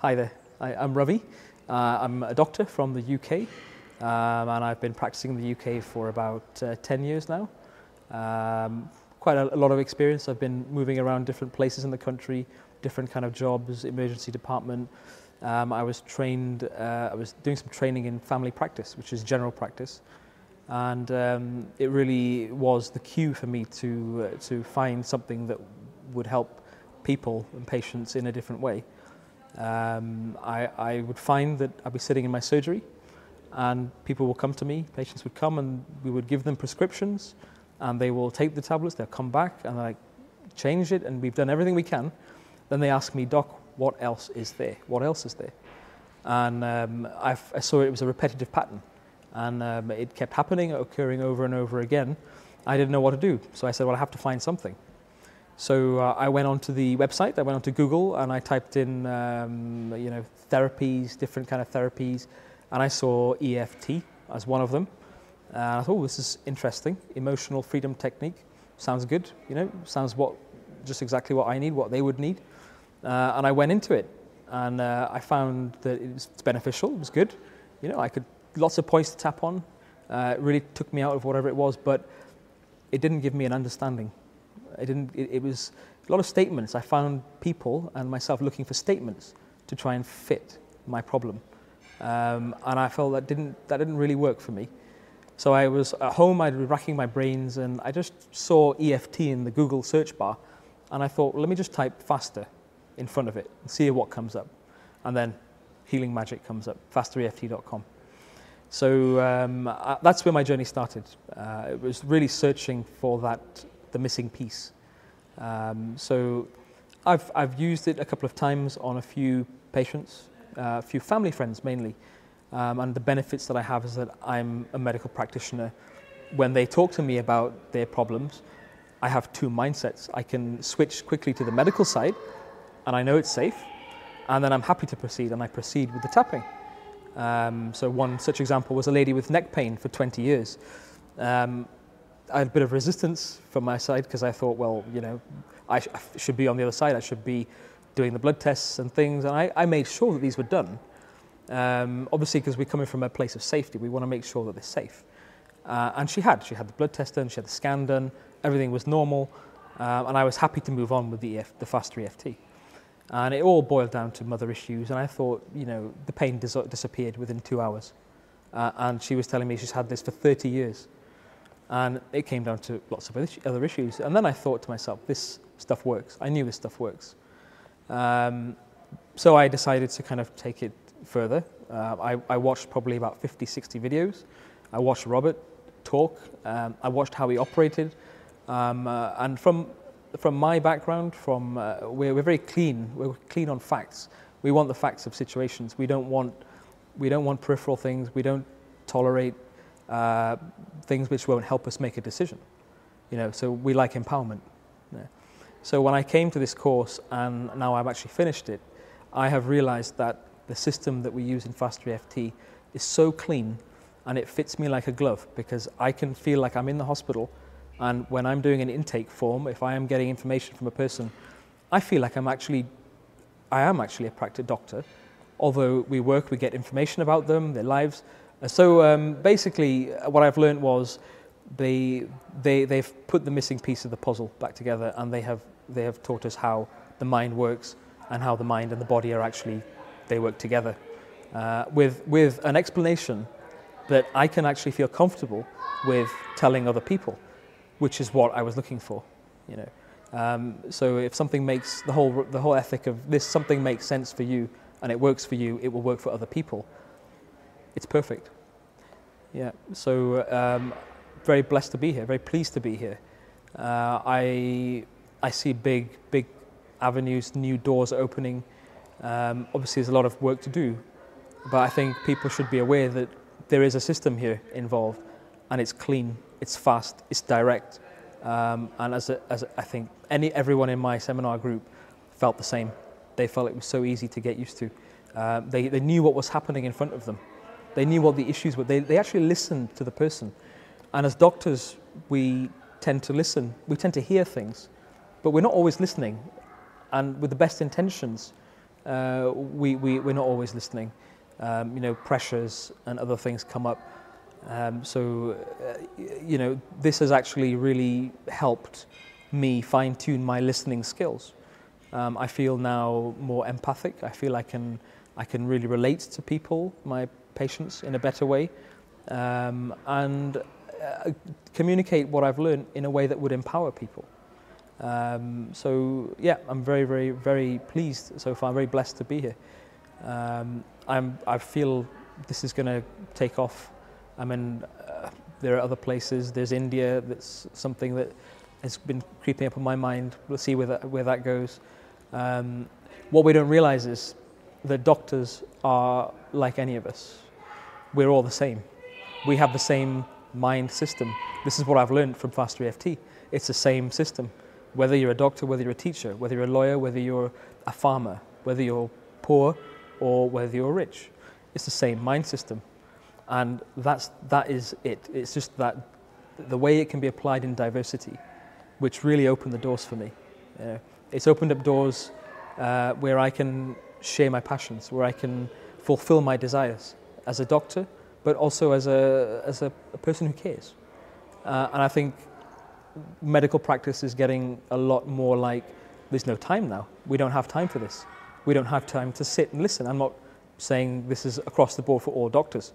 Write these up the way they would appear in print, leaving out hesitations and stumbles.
Hi there, I'm Ravi. I'm a doctor from the UK, and I've been practicing in the UK for about 10 years now. Quite a lot of experience. I've been moving around different places in the country, different kind of jobs, emergency department. I was doing some training in family practice, which is general practice. And it really was the cue for me to find something that would help people and patients in a different way. I would find that I'd be sitting in my surgery and people will come to me, patients would come and we would give them prescriptions and they will take the tablets, they'll come back and I change it and we've done everything we can. Then they ask me, Doc, what else is there? What else is there? And I saw it was a repetitive pattern and it kept happening, occurring over and over again. I didn't know what to do, so I said, well, I have to find something. So I went onto the website, I went onto Google and I typed in therapies, different kind of therapies, and I saw EFT as one of them. And I thought, oh, this is interesting. Emotional freedom technique, sounds good, sounds just exactly what I need, what they would need. And I went into it and I found that it's beneficial, it was good. I could, lots of points to tap on. It really took me out of whatever it was, but it didn't give me an understanding. It was a lot of statements. I found people and myself looking for statements to try and fit my problem. And I felt that didn't really work for me. So I was at home, I'd been racking my brains and I just saw EFT in the Google search bar. And I thought, well, let me just type faster in front of it and see what comes up. And then healing magic comes up, FasterEFT.com. So that's where my journey started. It was really searching for the missing piece. So I've used it a couple of times on a few patients, a few family friends mainly. And the benefits that I have is that I'm a medical practitioner. When they talk to me about their problems, I have two mindsets. I can switch quickly to the medical side, and I know it's safe, and then I'm happy to proceed, and I proceed with the tapping. So one such example was a lady with neck pain for 20 years. I had a bit of resistance from my side because I thought, well, I should be on the other side. I should be doing the blood tests and things. And I made sure that these were done. Obviously, because we're coming from a place of safety, we want to make sure that they're safe. And she had the blood test done, she had the scan done, everything was normal. And I was happy to move on with the Faster EFT. And it all boiled down to mother issues. And I thought, the pain disappeared within 2 hours. And she was telling me she's had this for 30 years. And it came down to lots of other issues. And then I thought to myself, this stuff works. I knew this stuff works. So I decided to kind of take it further. I watched probably about 50, 60 videos. I watched Robert talk. I watched how he operated. And from my background, we're very clean. We're clean on facts. We want the facts of situations. We don't want peripheral things. We don't tolerate things which won't help us make a decision. So we like empowerment. Yeah. So when I came to this course and now I've actually finished it, I have realized that the system that we use in Faster EFT is so clean and it fits me like a glove because I can feel like I'm in the hospital, and when I'm doing an intake form, if I am getting information from a person, I feel like I am actually a practice doctor. Although we get information about them, their lives. So basically, what I've learned was they've put the missing piece of the puzzle back together, and they have taught us how the mind works and how the mind and the body they work together with an explanation that I can actually feel comfortable with telling other people, which is what I was looking for. So if something makes the whole ethic of this, something makes sense for you and it works for you, it will work for other people. It's perfect. Yeah, so very blessed to be here, very pleased to be here. I see big avenues, new doors opening. Obviously there's a lot of work to do, but I think people should be aware that there is a system here involved, and it's clean, it's fast, it's direct. And as I think everyone in my seminar group felt the same. They felt it was so easy to get used to. They knew what was happening in front of them. They knew what the issues were. They actually listened to the person. And as doctors, we tend to listen. We tend to hear things, but we're not always listening. And with the best intentions, we're not always listening. You know, pressures and other things come up. You know, this has actually really helped me fine-tune my listening skills. I feel now more empathic. I feel I can really relate to people, my patients, in a better way, and communicate what I've learned in a way that would empower people. So yeah, I'm very, very, very pleased so far. I'm very blessed to be here. I feel this is going to take off. I mean, there are other places. There's India. That's something that has been creeping up in my mind. We'll see where that goes. What we don't realize is that doctors are like any of us. We're all the same. We have the same mind system. This is what I've learned from Faster EFT. It's the same system. Whether you're a doctor, whether you're a teacher, whether you're a lawyer, whether you're a farmer, whether you're poor or whether you're rich, it's the same mind system. And that is it. It's just that the way it can be applied in diversity, which really opened the doors for me. It's opened up doors where I can share my passions, where I can fulfill my desires as a doctor, but also as a person who cares. And I think medical practice is getting a lot more like, there's no time now. We don't have time for this. We don't have time to sit and listen. I'm not saying this is across the board for all doctors,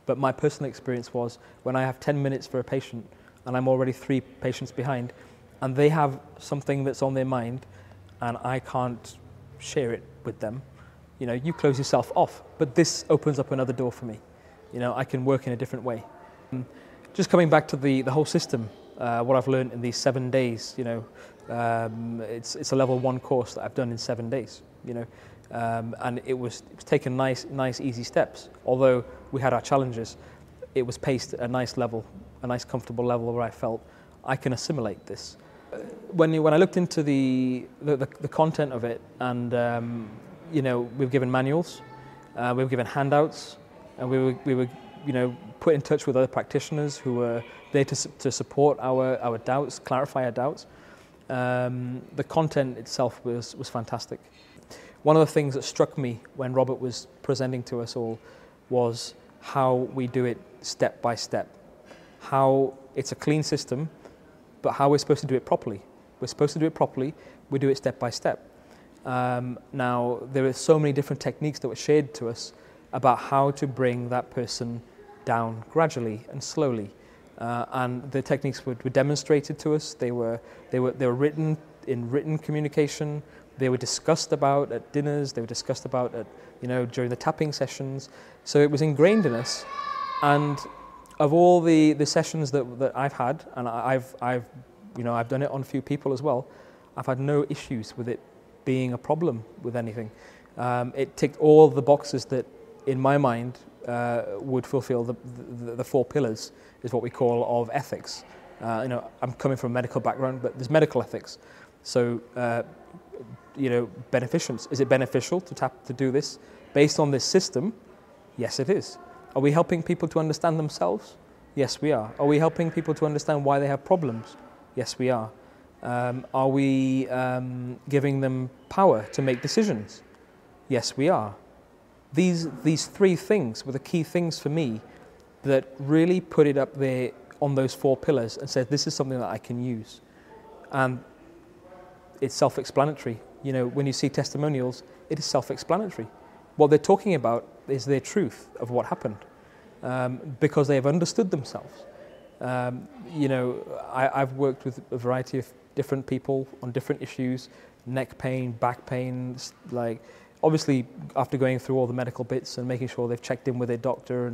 but my personal experience was when I have 10 minutes for a patient and I'm already 3 patients behind and they have something that's on their mind and I can't share it with them, you know, you close yourself off. But this opens up another door for me. You know, I can work in a different way. Just coming back to the whole system, what I've learned in these 7 days, you know, it's a level 1 course that I've done in 7 days, you know, and it was taking nice, easy steps. Although we had our challenges, it was paced at a nice level, a nice, comfortable level where I felt I can assimilate this. When I looked into the content of it, and you know, we've given manuals, we've given handouts, and we were you know, put in touch with other practitioners who were there to support our doubts, clarify our doubts. The content itself was fantastic. One of the things that struck me when Robert was presenting to us all was how we do it step by step. How it's a clean system, but how we're supposed to do it properly. We're supposed to do it properly, we do it step by step. Now, there are so many different techniques that were shared to us about how to bring that person down gradually and slowly. And the techniques were demonstrated to us. They were written in written communication. They were discussed about at dinners. They were discussed about at, you know, during the tapping sessions. So it was ingrained in us. And of all the sessions that I've had, and I've done it on a few people as well, I've had no issues with it being a problem with anything. It ticked all the boxes that, in my mind, would fulfill the 4 pillars, is what we call, of ethics. You know, I'm coming from a medical background, but there's medical ethics. So, you know, is it beneficial to do this based on this system? Yes, it is. Are we helping people to understand themselves? Yes, we are. Are we helping people to understand why they have problems? Yes, we are. Are we giving them power to make decisions? Yes, we are. These 3 things were the key things for me that really put it up there on those 4 pillars and said, this is something that I can use. And it's self-explanatory. You know, when you see testimonials, it is self-explanatory. What they're talking about is their truth of what happened, because they have understood themselves. You know, I've worked with a variety of different people on different issues, neck pain, back pain, like, obviously after going through all the medical bits and making sure they've checked in with their doctor,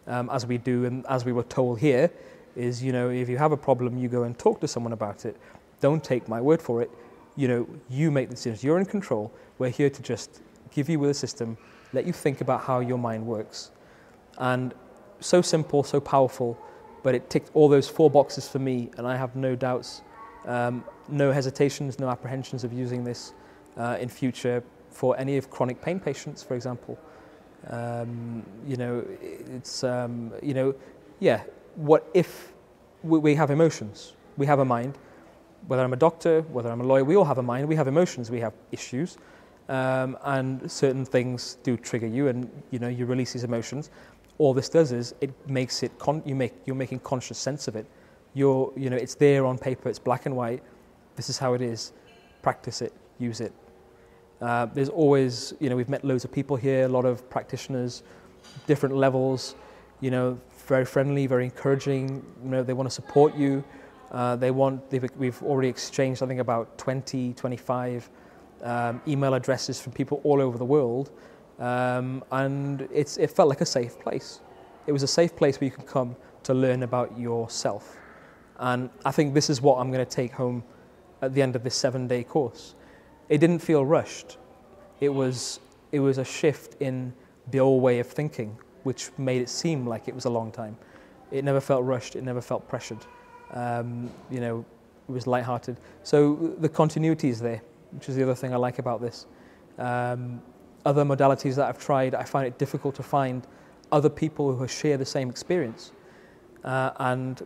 and as we do, and as we were told here, is, you know, if you have a problem, you go and talk to someone about it. Don't take my word for it. You know, you make the decisions. You're in control. We're here to just give you with a system, let you think about how your mind works. And so simple, so powerful, but it ticked all those 4 boxes for me, and I have no doubts, no hesitations, no apprehensions of using this in future for any of chronic pain patients, for example. You know, it's, you know, yeah, what if we have emotions, we have a mind, whether I'm a doctor, whether I'm a lawyer, we all have a mind, we have emotions, we have issues. and certain things do trigger you, and you release these emotions. All this does is it makes it you're making conscious sense of it. It's there on paper, it's black and white. This is how it is. Practice it, use it. There's always, we've met loads of people here, a lot of practitioners, different levels, very friendly, very encouraging. They want to support you. We've already exchanged, I think, about 25 email addresses from people all over the world, and it felt like a safe place. It was a safe place where you could come to learn about yourself. And I think this is what I'm going to take home at the end of this 7-day course. It didn't feel rushed. It was a shift in the old way of thinking, which made it seem like it was a long time. It never felt rushed. It never felt pressured. It was lighthearted. So the continuity is there, which is the other thing I like about this. Other modalities that I've tried, I find it difficult to find other people who share the same experience. And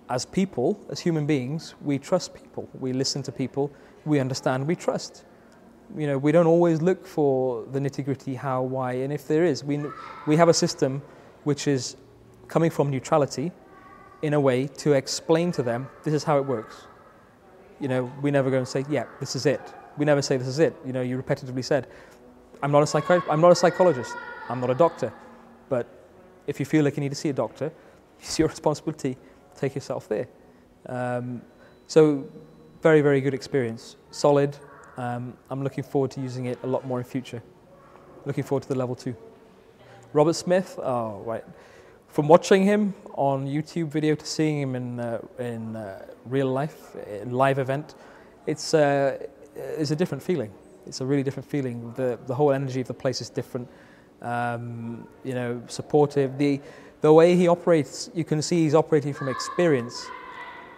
as people, as human beings, we trust people. We listen to people. We understand. We trust. We don't always look for the nitty-gritty how, why, and if there is, we have a system which is coming from neutrality in a way to explain to them, this is how it works. We never go and say, yeah, this is it. We never say this is it. You repetitively said, I'm not a psychologist, I'm not a doctor, but if you feel like you need to see a doctor, it's your responsibility. Take yourself there. So very, very good experience. Solid. I'm looking forward to using it a lot more in future. Looking forward to the level 2. Robert Smith, oh, right. From watching him on YouTube video to seeing him in real life, in live event, it's a different feeling. It's a really different feeling. The whole energy of the place is different. Supportive. The way he operates, you can see he's operating from experience.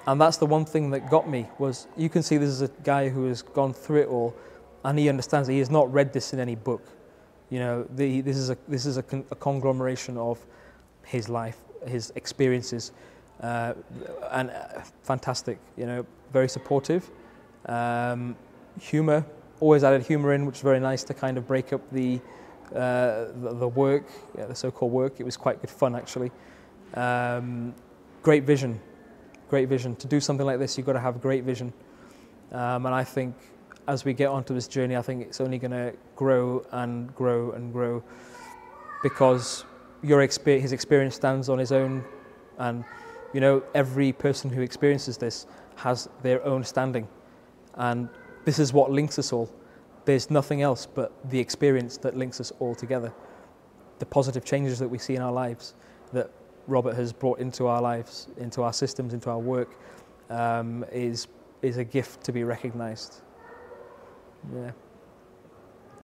And that's the one thing that got me, was you can see this is a guy who has gone through it all, and he understands that he has not read this in any book. This is a conglomeration of his life, his experiences, and fantastic. Very supportive. Humor, always added humor in, which is very nice to kind of break up the work, the so-called work. It was quite good fun, actually. Great vision. Great vision. To do something like this, you've got to have great vision. And I think as we get onto this journey, I think it's only going to grow and grow and grow, because his experience stands on his own. And, every person who experiences this has their own standing. And this is what links us all. There's nothing else but the experience that links us all together. The positive changes that we see in our lives, that Robert has brought into our lives, into our systems, into our work, is a gift to be recognised. Yeah.